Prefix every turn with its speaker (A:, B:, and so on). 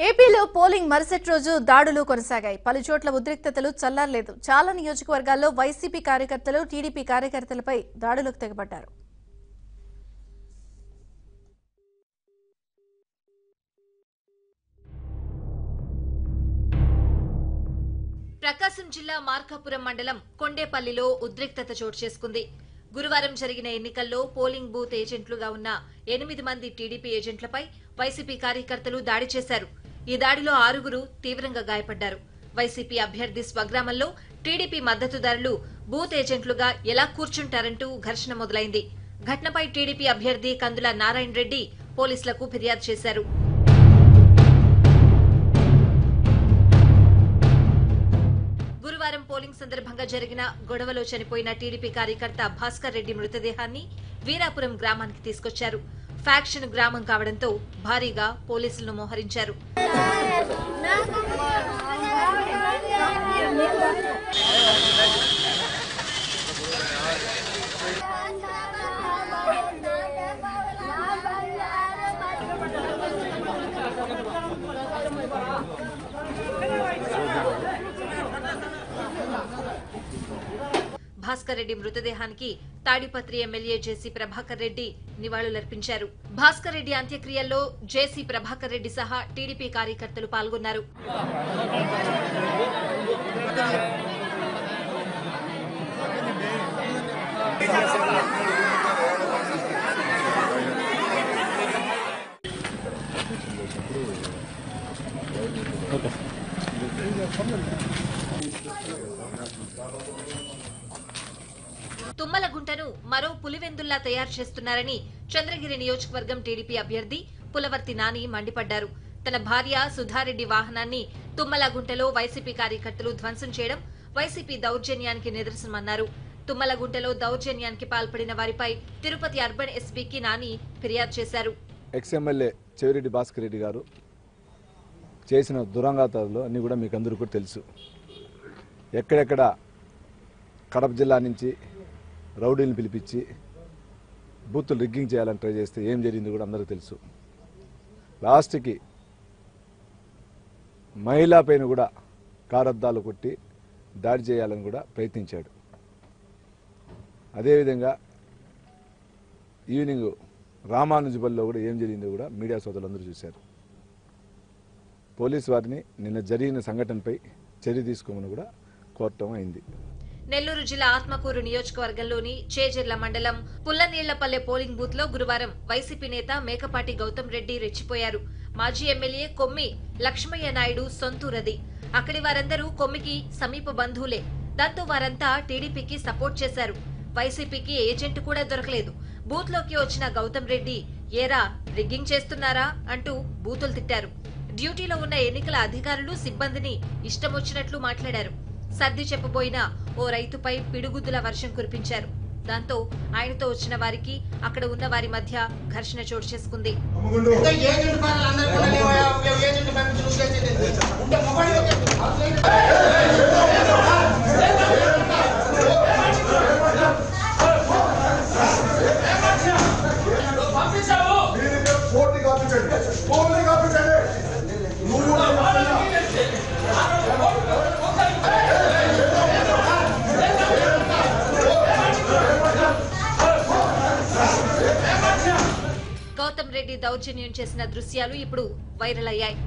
A: ఏపీలో పోలింగ్ మరుసటి రోజు దాడులు కొనసాగాయి. పలుచోట్ల ఉద్రిక్తతలు చల్లారలేదు. చాలా నియోజకవర్గాల్లో వైసీపీ కార్యకర్తలు టీడీపీ కార్యకర్తలపై దాడులకు తెగబడ్డారు.
B: ప్రకాశం జిల్లా మార్కాపురం మండలం కొండేపల్లిలో ఉద్రిక్తత చోటు చేసుకుంది. గురువారం జరిగిన ఎన్నికల్లో పోలింగ్ బూత్ ఏజెంట్లుగా ఉన్న 8 మంది టీడీపీ ఏజెంట్లపై వైసీపీ కార్యకర్తలు దాడి చేశారు. ఈ దాడిలో 6 తీవ్రంగా గాయపడ్డారు. వైసీపీ అభ్యర్థి స్వగ్రామంలో టీడీపీ మద్దతుదారులు బూత్ ఏజెంట్లుగా ఎలా కూర్చుంటారంటూ ఘర్షణ మొదలైంది. ఘటనపై టీడీపీ అభ్యర్థి కందుల నారాయణ రెడ్డి పోలీసులకు ఫిర్యాదు చేశారు. గురువారం పోలింగ్ సందర్భంగా జరిగిన గొడవలో చనిపోయిన టీడీపీ కార్యకర్త భాస్కర్ రెడ్డి మృతదేహాన్ని వీరాపురం గ్రామానికి తీసుకొచ్చారు. ఫ్యాక్షన్ గ్రామం కావడంతో భారీగా పోలీసులను మోహరించారు. భాస్కర్ రెడ్డి మృతదేహానికి తాడిపత్రి ఎమ్మెల్యే జేసీ ప్రభాకర్ రెడ్డి నివాళులర్పించారు. భాస్కర్ రెడ్డి అంత్యక్రియల్లో జేసీ ప్రభాకర్ రెడ్డి సహా టీడీపీ కార్యకర్తలు పాల్గొన్నారు. తుమ్మలగుంటను మరో పులివెందుల్లా తయారు చేస్తున్నారని చంద్రగిరి నియోజకవర్గం టీడీపీ అభ్యర్థి పులవర్తి నాని మండిపడ్డారు. తన భార్య సుధారెడ్డి వాహనాన్ని తుమ్మలగుంటలో వైసీపీ కార్యకర్తలు ధ్వంసం చేయడం వైసీపీ దౌర్జన్యానికి నిదర్శనమన్నారు. తుమ్మలగుంటలో దౌర్జన్యానికి పాల్పడిన వారిపై తిరుపతి అర్బన్ ఎస్పీకి నాని ఫిర్యాదు చేశారు.
C: ఎక్స్ఎమ్మెల్యే చెవిరెడ్డి భాస్కర్ రెడ్డి గారు చేసిన దురంగాతాలు అన్ని కూడా మీకు అందరూ కూడా తెలుసు. ఎక్కడెక్కడ కడప జిల్లా నుంచి రౌడీలను పిలిపించి బూతులు రిగ్గింగ్ చేయాలని ట్రై చేస్తే ఏం జరిగింది కూడా అందరికీ తెలుసు. లాస్ట్కి మహిళా పైన కూడా కారద్దాలు కొట్టి దాడి చేయాలని కూడా ప్రయత్నించాడు. అదేవిధంగా ఈవినింగ్ రామానుజపల్లిలో కూడా ఏం జరిగిందో కూడా మీడియా సోదరులందరూ చూశారు. పోలీసు వారిని నిన్న జరిగిన సంఘటనపై చర్య తీసుకోమని కూడా కోరటం అయింది.
B: నెల్లూరు జిల్లా ఆత్మకూరు నియోజకవర్గంలోని చేజర్ల మండలం పుల్లనీళ్లపల్లె పోలింగ్ బూత్ లో గురువారం వైసీపీ నేత మేకపాటి గౌతమ్ రెడ్డి రెచ్చిపోయారు. మాజీ ఎమ్మెల్యే కొమ్మి లక్ష్మయ్య నాయుడు సొంతూరది. అక్కడి వారందరూ కొమ్మికి సమీప బంధువులే. దాంతో వారంతా టీడీపీకి సపోర్ట్ చేశారు. వైసీపీకి ఏజెంట్ కూడా దొరకలేదు. బూత్ లోకి వచ్చిన గౌతమ్ రెడ్డి ఏరా రిగ్గింగ్ చేస్తున్నారా అంటూ బూతులు తిట్టారు. డ్యూటీలో ఉన్న ఎన్నికల అధికారులు సిబ్బందిని ఇష్టమొచ్చినట్లు మాట్లాడారు. సర్ది చెప్పబోయిన ఓ రైతుపై పిడుగుద్దుల వర్షం కురిపించారు. దాంతో ఆయనతో వచ్చిన వారికి అక్కడ ఉన్న వారి మధ్య ఘర్షణ చోటు చేసుకుంది. గౌతమ్ రెడ్డి దౌర్జన్యం చేసిన దృశ్యాలు ఇప్పుడు వైరల్ అయ్యాయి.